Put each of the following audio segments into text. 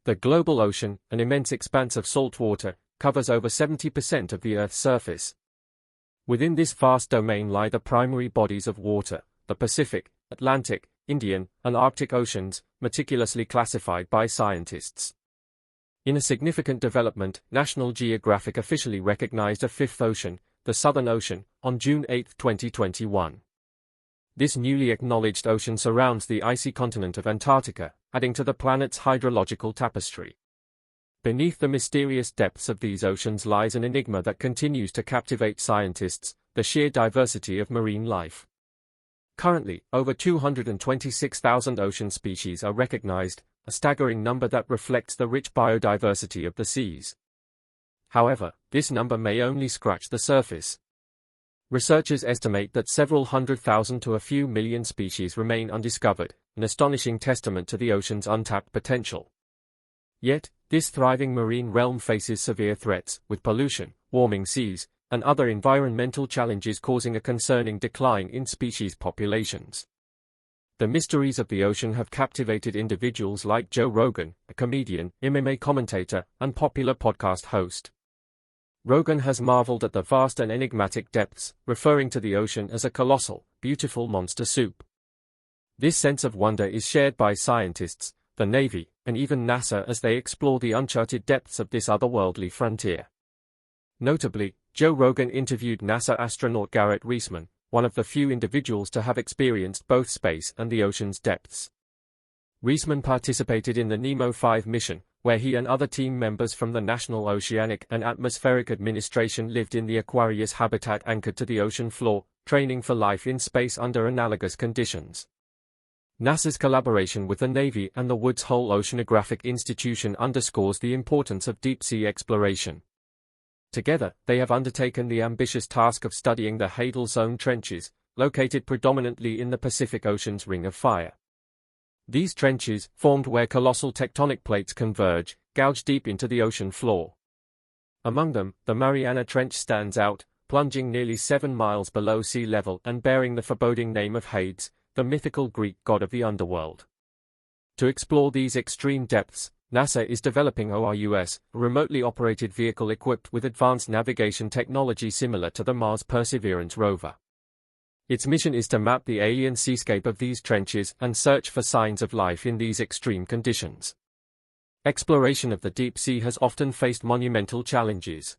The global ocean, an immense expanse of salt water, covers over 70% of the Earth's surface. Within this vast domain lie the primary bodies of water, the Pacific, Atlantic, Indian, and Arctic Oceans, meticulously classified by scientists. In a significant development, National Geographic officially recognized a fifth ocean, the Southern Ocean, on June 8, 2021. This newly acknowledged ocean surrounds the icy continent of Antarctica, adding to the planet's hydrological tapestry. Beneath the mysterious depths of these oceans lies an enigma that continues to captivate scientists: the sheer diversity of marine life. Currently, over 226,000 ocean species are recognized, a staggering number that reflects the rich biodiversity of the seas. However, this number may only scratch the surface. Researchers estimate that several 100,000 to a few million species remain undiscovered, an astonishing testament to the ocean's untapped potential. Yet, this thriving marine realm faces severe threats, with pollution, warming seas, and other environmental challenges causing a concerning decline in species populations. The mysteries of the ocean have captivated individuals like Joe Rogan, a comedian, MMA commentator, and popular podcast host. Rogan has marveled at the vast and enigmatic depths, referring to the ocean as a colossal, beautiful monster soup. This sense of wonder is shared by scientists, the Navy, and even NASA as they explore the uncharted depths of this otherworldly frontier. Notably, Joe Rogan interviewed NASA astronaut Garrett Reisman, one of the few individuals to have experienced both space and the ocean's depths. Reisman participated in the Nemo 5 mission, where he and other team members from the National Oceanic and Atmospheric Administration lived in the Aquarius habitat anchored to the ocean floor, training for life in space under analogous conditions. NASA's collaboration with the Navy and the Woods Hole Oceanographic Institution underscores the importance of deep-sea exploration. Together, they have undertaken the ambitious task of studying the Hadal Zone trenches, located predominantly in the Pacific Ocean's Ring of Fire. These trenches, formed where colossal tectonic plates converge, gouge deep into the ocean floor. Among them, the Mariana Trench stands out, plunging nearly 7 miles below sea level and bearing the foreboding name of Hades, the mythical Greek god of the underworld. To explore these extreme depths, NASA is developing ORUS, a remotely operated vehicle equipped with advanced navigation technology similar to the Mars Perseverance rover. Its mission is to map the alien seascape of these trenches and search for signs of life in these extreme conditions. Exploration of the deep sea has often faced monumental challenges.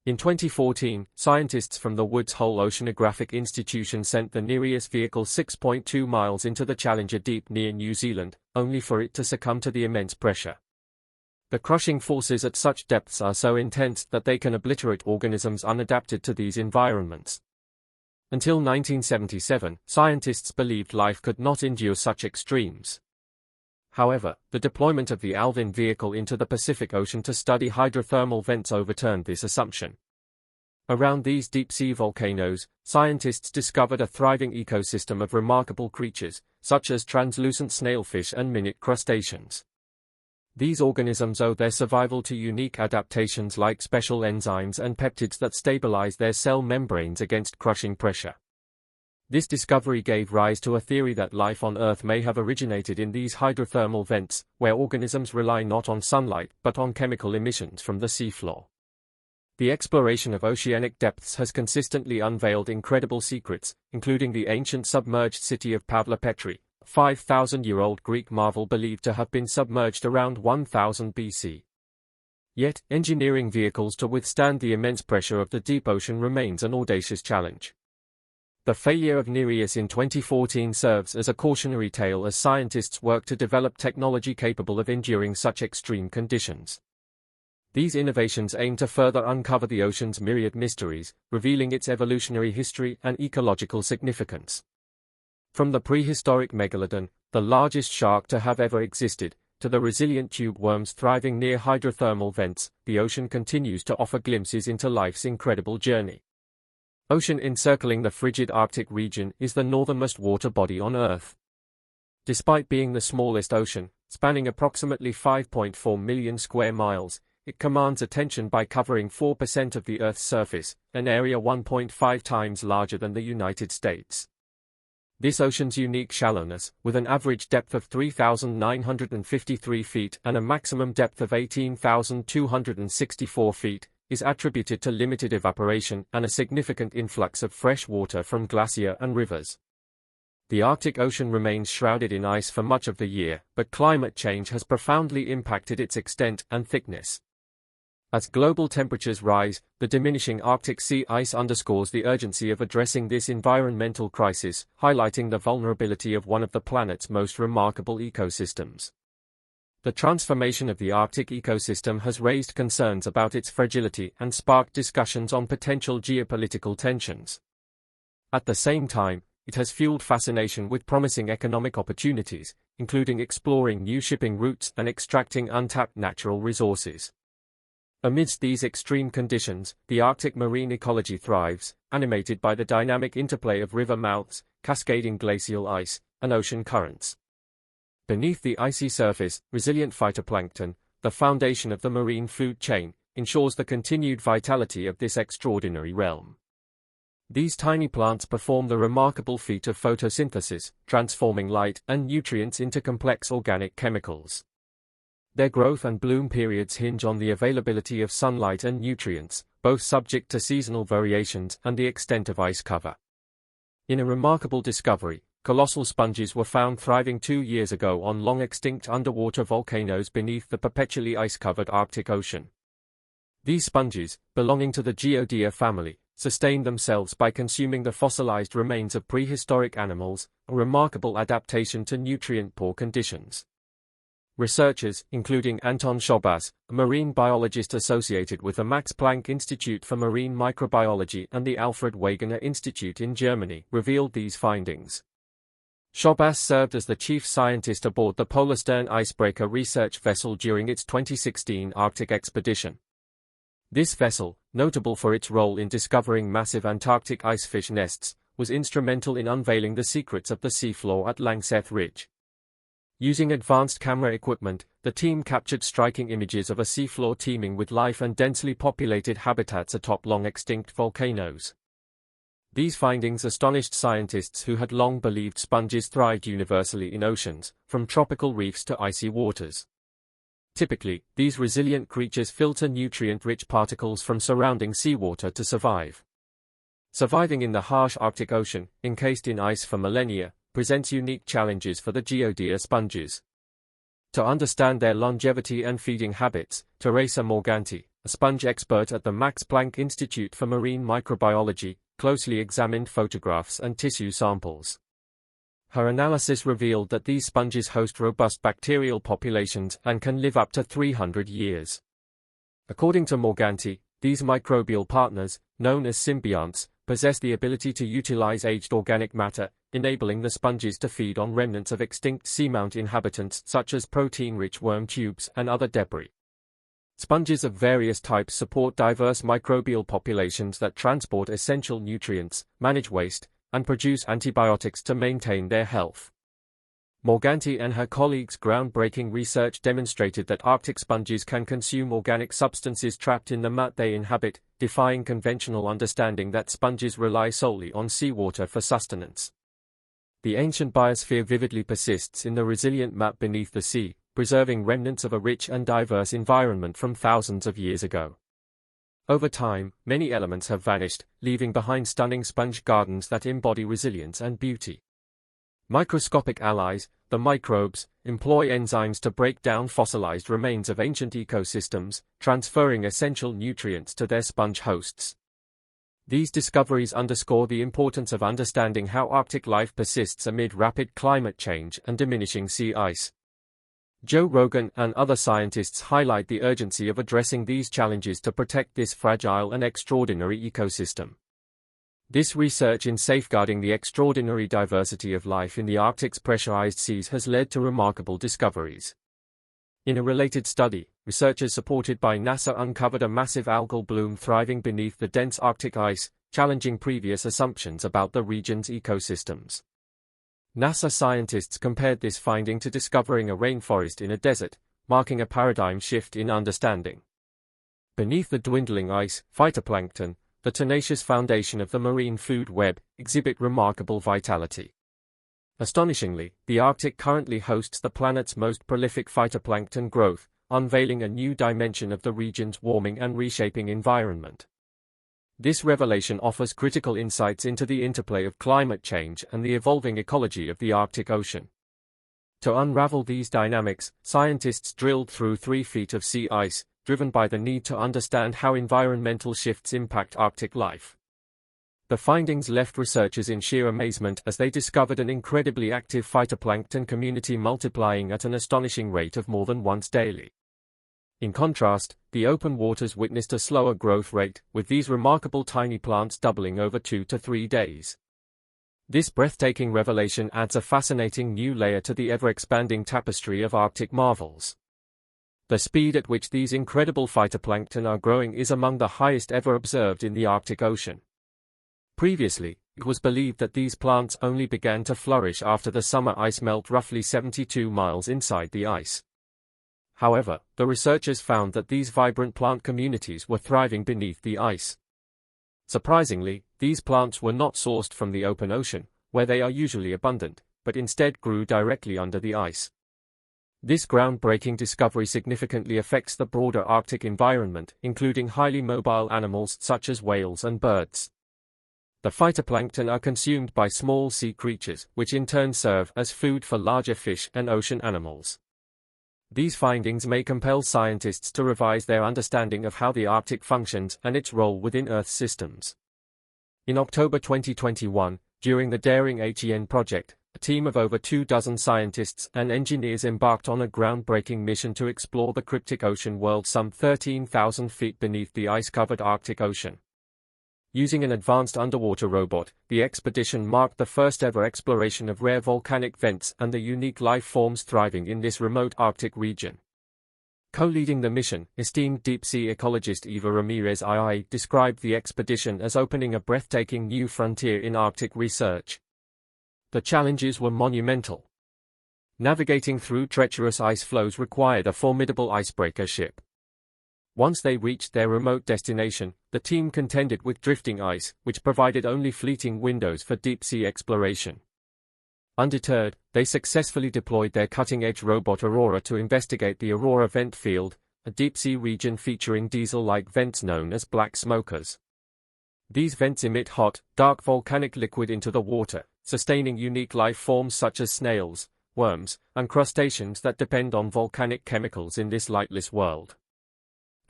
In 2014, scientists from the Woods Hole Oceanographic Institution sent the Nereus vehicle 6.2 miles into the Challenger Deep near New Zealand, only for it to succumb to the immense pressure. The crushing forces at such depths are so intense that they can obliterate organisms unadapted to these environments. Until 1977, scientists believed life could not endure such extremes. However, the deployment of the Alvin vehicle into the Pacific Ocean to study hydrothermal vents overturned this assumption. Around these deep-sea volcanoes, scientists discovered a thriving ecosystem of remarkable creatures, such as translucent snailfish and minute crustaceans. These organisms owe their survival to unique adaptations like special enzymes and peptides that stabilize their cell membranes against crushing pressure. This discovery gave rise to a theory that life on Earth may have originated in these hydrothermal vents, where organisms rely not on sunlight but on chemical emissions from the seafloor. The exploration of oceanic depths has consistently unveiled incredible secrets, including the ancient submerged city of Pavlopetri, a 5,000-year-old Greek marvel believed to have been submerged around 1000 BC. Yet, engineering vehicles to withstand the immense pressure of the deep ocean remains an audacious challenge. The failure of Nereus in 2014 serves as a cautionary tale as scientists work to develop technology capable of enduring such extreme conditions. These innovations aim to further uncover the ocean's myriad mysteries, revealing its evolutionary history and ecological significance. From the prehistoric megalodon, the largest shark to have ever existed, to the resilient tube worms thriving near hydrothermal vents, the ocean continues to offer glimpses into life's incredible journey. Ocean encircling the frigid Arctic region is the northernmost water body on Earth. Despite being the smallest ocean, spanning approximately 5.4 million square miles, it commands attention by covering 4% of the Earth's surface, an area 1.5 times larger than the United States. This ocean's unique shallowness, with an average depth of 3,953 feet and a maximum depth of 18,264 feet, is attributed to limited evaporation and a significant influx of fresh water from glacier and rivers. The Arctic Ocean remains shrouded in ice for much of the year, but climate change has profoundly impacted its extent and thickness. As global temperatures rise, the diminishing Arctic sea ice underscores the urgency of addressing this environmental crisis, highlighting the vulnerability of one of the planet's most remarkable ecosystems. The transformation of the Arctic ecosystem has raised concerns about its fragility and sparked discussions on potential geopolitical tensions. At the same time, it has fueled fascination with promising economic opportunities, including exploring new shipping routes and extracting untapped natural resources. Amidst these extreme conditions, the Arctic marine ecology thrives, animated by the dynamic interplay of river mouths, cascading glacial ice, and ocean currents. Beneath the icy surface, resilient phytoplankton, the foundation of the marine food chain, ensures the continued vitality of this extraordinary realm. These tiny plants perform the remarkable feat of photosynthesis, transforming light and nutrients into complex organic chemicals. Their growth and bloom periods hinge on the availability of sunlight and nutrients, both subject to seasonal variations and the extent of ice cover. In a remarkable discovery, colossal sponges were found thriving 2 years ago on long-extinct underwater volcanoes beneath the perpetually ice-covered Arctic Ocean. These sponges, belonging to the Geodea family, sustain themselves by consuming the fossilized remains of prehistoric animals, a remarkable adaptation to nutrient-poor conditions. Researchers, including Anton Schobas, a marine biologist associated with the Max Planck Institute for Marine Microbiology and the Alfred Wegener Institute in Germany, revealed these findings. Schobas served as the chief scientist aboard the Polarstern icebreaker research vessel during its 2016 Arctic expedition. This vessel, notable for its role in discovering massive Antarctic icefish nests, was instrumental in unveiling the secrets of the seafloor at Langseth Ridge. Using advanced camera equipment, the team captured striking images of a seafloor teeming with life and densely populated habitats atop long-extinct volcanoes. These findings astonished scientists who had long believed sponges thrived universally in oceans, from tropical reefs to icy waters. Typically, these resilient creatures filter nutrient-rich particles from surrounding seawater to survive. Surviving in the harsh Arctic Ocean, encased in ice for millennia, presents unique challenges for the Geodea sponges. To understand their longevity and feeding habits, Teresa Morganti, a sponge expert at the Max Planck Institute for Marine Microbiology, closely examined photographs and tissue samples. Her analysis revealed that these sponges host robust bacterial populations and can live up to 300 years. According to Morganti, these microbial partners, known as symbionts, possess the ability to utilize aged organic matter, enabling the sponges to feed on remnants of extinct seamount inhabitants such as protein-rich worm tubes and other debris. Sponges of various types support diverse microbial populations that transport essential nutrients, manage waste, and produce antibiotics to maintain their health. Morganti and her colleagues' groundbreaking research demonstrated that Arctic sponges can consume organic substances trapped in the mud they inhabit, defying conventional understanding that sponges rely solely on seawater for sustenance. The ancient biosphere vividly persists in the resilient mud beneath the sea, preserving remnants of a rich and diverse environment from thousands of years ago. Over time, many elements have vanished, leaving behind stunning sponge gardens that embody resilience and beauty. Microscopic allies, the microbes, employ enzymes to break down fossilized remains of ancient ecosystems, transferring essential nutrients to their sponge hosts. These discoveries underscore the importance of understanding how Arctic life persists amid rapid climate change and diminishing sea ice. Joe Rogan and other scientists highlight the urgency of addressing these challenges to protect this fragile and extraordinary ecosystem. This research in safeguarding the extraordinary diversity of life in the Arctic's pressurized seas has led to remarkable discoveries. In a related study, researchers supported by NASA uncovered a massive algal bloom thriving beneath the dense Arctic ice, challenging previous assumptions about the region's ecosystems. NASA scientists compared this finding to discovering a rainforest in a desert, marking a paradigm shift in understanding. Beneath the dwindling ice, phytoplankton, the tenacious foundation of the marine food web, exhibit remarkable vitality. Astonishingly, the Arctic currently hosts the planet's most prolific phytoplankton growth, unveiling a new dimension of the region's warming and reshaping environment. This revelation offers critical insights into the interplay of climate change and the evolving ecology of the Arctic Ocean. To unravel these dynamics, scientists drilled through 3 feet of sea ice, driven by the need to understand how environmental shifts impact Arctic life. The findings left researchers in sheer amazement as they discovered an incredibly active phytoplankton community multiplying at an astonishing rate of more than once daily. In contrast, the open waters witnessed a slower growth rate, with these remarkable tiny plants doubling over 2 to 3 days. This breathtaking revelation adds a fascinating new layer to the ever-expanding tapestry of Arctic marvels. The speed at which these incredible phytoplankton are growing is among the highest ever observed in the Arctic Ocean. Previously, it was believed that these plants only began to flourish after the summer ice melt roughly 72 miles inside the ice. However, the researchers found that these vibrant plant communities were thriving beneath the ice. Surprisingly, these plants were not sourced from the open ocean, where they are usually abundant, but instead grew directly under the ice. This groundbreaking discovery significantly affects the broader Arctic environment, including highly mobile animals such as whales and birds. The phytoplankton are consumed by small sea creatures, which in turn serve as food for larger fish and ocean animals. These findings may compel scientists to revise their understanding of how the Arctic functions and its role within Earth's systems. In October 2021, during the Daring HEN project, a team of over 24 scientists and engineers embarked on a groundbreaking mission to explore the cryptic ocean world some 13,000 feet beneath the ice-covered Arctic Ocean. Using an advanced underwater robot, the expedition marked the first-ever exploration of rare volcanic vents and the unique life forms thriving in this remote Arctic region. Co-leading the mission, esteemed deep-sea ecologist Eva Ramirez II described the expedition as opening a breathtaking new frontier in Arctic research. The challenges were monumental. Navigating through treacherous ice floes required a formidable icebreaker ship. Once they reached their remote destination, the team contended with drifting ice, which provided only fleeting windows for deep-sea exploration. Undeterred, they successfully deployed their cutting-edge robot Aurora to investigate the Aurora vent field, a deep-sea region featuring diesel-like vents known as black smokers. These vents emit hot, dark volcanic liquid into the water, sustaining unique life forms such as snails, worms, and crustaceans that depend on volcanic chemicals in this lightless world.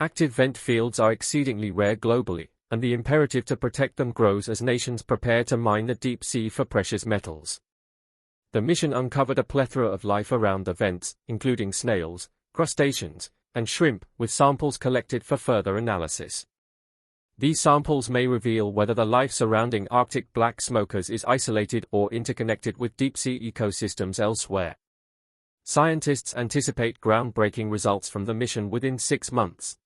Active vent fields are exceedingly rare globally, and the imperative to protect them grows as nations prepare to mine the deep sea for precious metals. The mission uncovered a plethora of life around the vents, including snails, crustaceans, and shrimp, with samples collected for further analysis. These samples may reveal whether the life surrounding Arctic black smokers is isolated or interconnected with deep-sea ecosystems elsewhere. Scientists anticipate groundbreaking results from the mission within 6 months.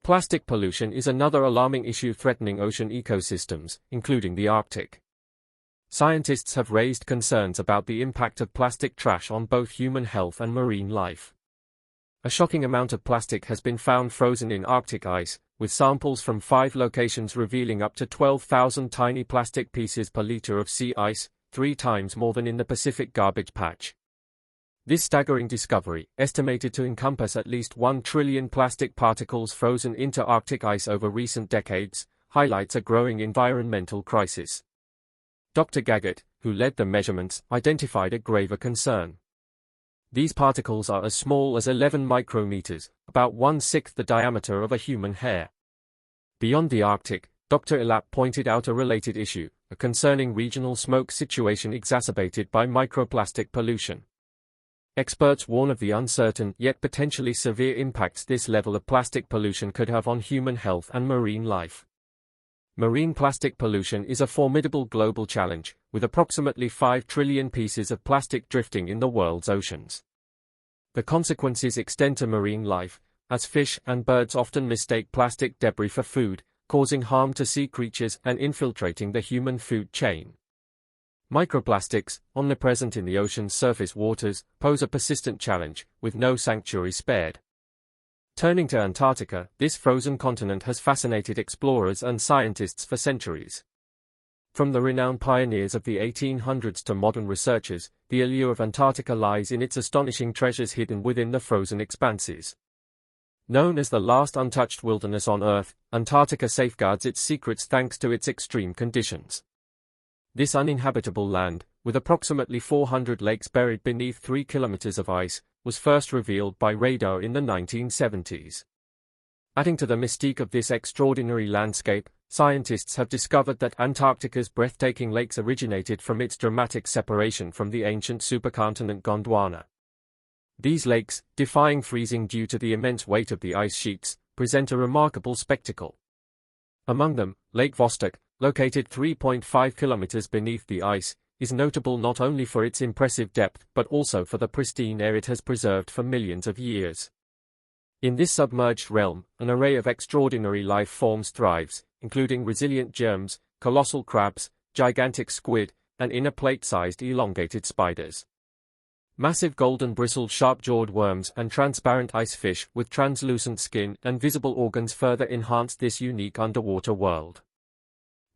Plastic pollution is another alarming issue threatening ocean ecosystems, including the Arctic. Scientists have raised concerns about the impact of plastic trash on both human health and marine life. A shocking amount of plastic has been found frozen in Arctic ice, with samples from 5 locations revealing up to 12,000 tiny plastic pieces per liter of sea ice, 3 times more than in the Pacific garbage patch. This staggering discovery, estimated to encompass at least 1 trillion plastic particles frozen into Arctic ice over recent decades, highlights a growing environmental crisis. Dr. Gaggett, who led the measurements, identified a graver concern. These particles are as small as 11 micrometers, about 1/6 the diameter of a human hair. Beyond the Arctic, Dr. Elap pointed out a related issue, a concerning regional smoke situation exacerbated by microplastic pollution. Experts warn of the uncertain yet potentially severe impacts this level of plastic pollution could have on human health and marine life. Marine plastic pollution is a formidable global challenge, with approximately 5 trillion pieces of plastic drifting in the world's oceans. The consequences extend to marine life, as fish and birds often mistake plastic debris for food, causing harm to sea creatures and infiltrating the human food chain. Microplastics, omnipresent in the ocean's surface waters, pose a persistent challenge, with no sanctuary spared. Turning to Antarctica, this frozen continent has fascinated explorers and scientists for centuries. From the renowned pioneers of the 1800s to modern researchers, the allure of Antarctica lies in its astonishing treasures hidden within the frozen expanses. Known as the last untouched wilderness on Earth, Antarctica safeguards its secrets thanks to its extreme conditions. This uninhabitable land, with approximately 400 lakes buried beneath 3 kilometers of ice, was first revealed by radar in the 1970s. Adding to the mystique of this extraordinary landscape, scientists have discovered that Antarctica's breathtaking lakes originated from its dramatic separation from the ancient supercontinent Gondwana. These lakes, defying freezing due to the immense weight of the ice sheets, present a remarkable spectacle. Among them, Lake Vostok, located 3.5 kilometers beneath the ice, is notable not only for its impressive depth but also for the pristine air it has preserved for millions of years. In this submerged realm, an array of extraordinary life forms thrives, including resilient germs, colossal crabs, gigantic squid, and inner plate-sized elongated spiders. Massive golden-bristled sharp-jawed worms and transparent ice fish with translucent skin and visible organs further enhance this unique underwater world.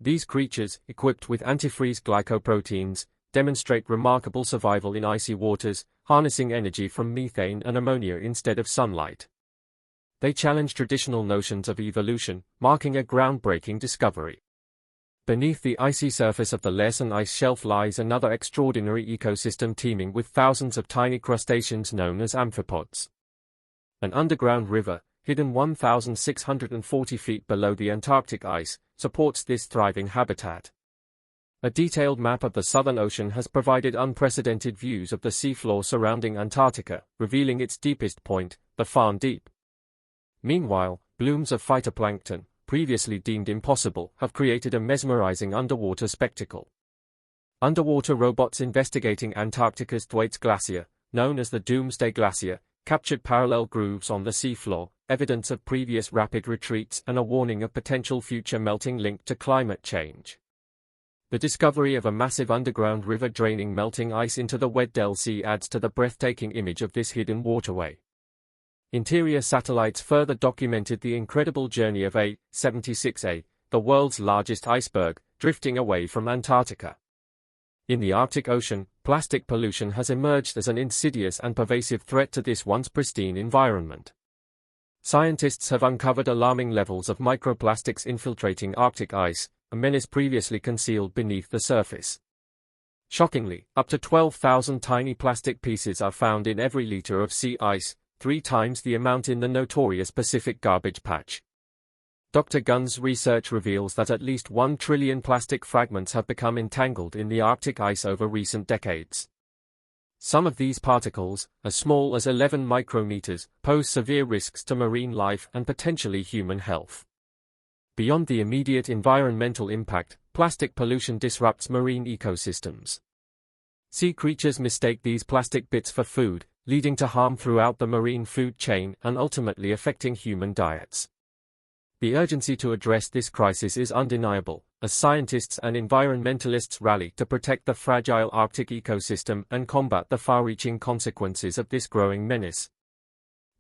These creatures, equipped with antifreeze glycoproteins, demonstrate remarkable survival in icy waters, harnessing energy from methane and ammonia instead of sunlight. They challenge traditional notions of evolution, marking a groundbreaking discovery. Beneath the icy surface of the Larsen ice shelf lies another extraordinary ecosystem teeming with thousands of tiny crustaceans known as amphipods. An underground river, hidden 1,640 feet below the Antarctic ice, supports this thriving habitat. A detailed map of the Southern Ocean has provided unprecedented views of the seafloor surrounding Antarctica, revealing its deepest point, the Farne Deep. Meanwhile, blooms of phytoplankton, previously deemed impossible, have created a mesmerizing underwater spectacle. Underwater robots investigating Antarctica's Thwaites Glacier, known as the Doomsday Glacier, captured parallel grooves on the seafloor, evidence of previous rapid retreats and a warning of potential future melting linked to climate change. The discovery of a massive underground river draining melting ice into the Weddell Sea adds to the breathtaking image of this hidden waterway. Interior satellites further documented the incredible journey of A-76A, the world's largest iceberg, drifting away from Antarctica. In the Arctic Ocean, plastic pollution has emerged as an insidious and pervasive threat to this once pristine environment. Scientists have uncovered alarming levels of microplastics infiltrating Arctic ice, a menace previously concealed beneath the surface. Shockingly, up to 12,000 tiny plastic pieces are found in every liter of sea ice, 3 times the amount in the notorious Pacific garbage patch. Dr. Gunn's research reveals that at least 1 trillion plastic fragments have become entangled in the Arctic ice over recent decades. Some of these particles, as small as 11 micrometers, pose severe risks to marine life and potentially human health. Beyond the immediate environmental impact, plastic pollution disrupts marine ecosystems. Sea creatures mistake these plastic bits for food, leading to harm throughout the marine food chain and ultimately affecting human diets. The urgency to address this crisis is undeniable, as scientists and environmentalists rally to protect the fragile Arctic ecosystem and combat the far-reaching consequences of this growing menace.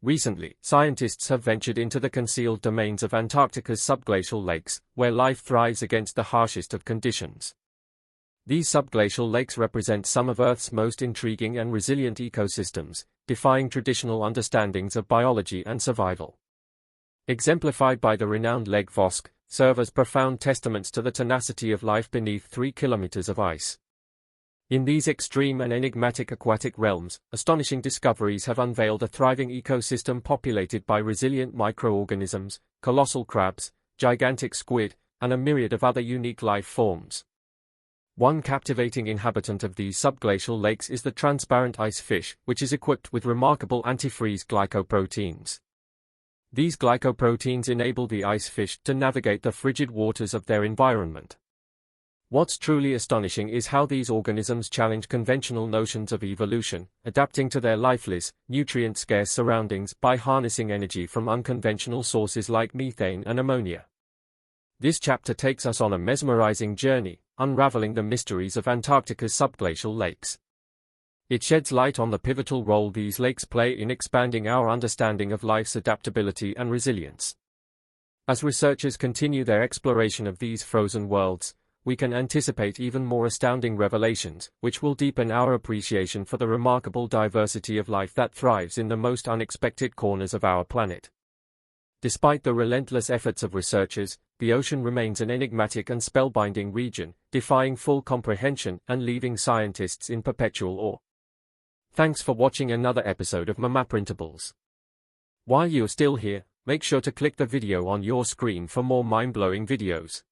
Recently, scientists have ventured into the concealed domains of Antarctica's subglacial lakes, where life thrives against the harshest of conditions. These subglacial lakes represent some of Earth's most intriguing and resilient ecosystems, defying traditional understandings of biology and survival. Exemplified by the renowned Lake Vostok, serve as profound testaments to the tenacity of life beneath 3 kilometers of ice. In these extreme and enigmatic aquatic realms, astonishing discoveries have unveiled a thriving ecosystem populated by resilient microorganisms, colossal crabs, gigantic squid, and a myriad of other unique life forms. One captivating inhabitant of these subglacial lakes is the transparent ice fish, which is equipped with remarkable antifreeze glycoproteins. These glycoproteins enable the ice fish to navigate the frigid waters of their environment. What's truly astonishing is how these organisms challenge conventional notions of evolution, adapting to their lifeless, nutrient-scarce surroundings by harnessing energy from unconventional sources like methane and ammonia. This chapter takes us on a mesmerizing journey, unraveling the mysteries of Antarctica's subglacial lakes. It sheds light on the pivotal role these lakes play in expanding our understanding of life's adaptability and resilience. As researchers continue their exploration of these frozen worlds, we can anticipate even more astounding revelations, which will deepen our appreciation for the remarkable diversity of life that thrives in the most unexpected corners of our planet. Despite the relentless efforts of researchers, the ocean remains an enigmatic and spellbinding region, defying full comprehension and leaving scientists in perpetual awe. Thanks for watching another episode of Printables. While you're still here, make sure to click the video on your screen for more mind-blowing videos.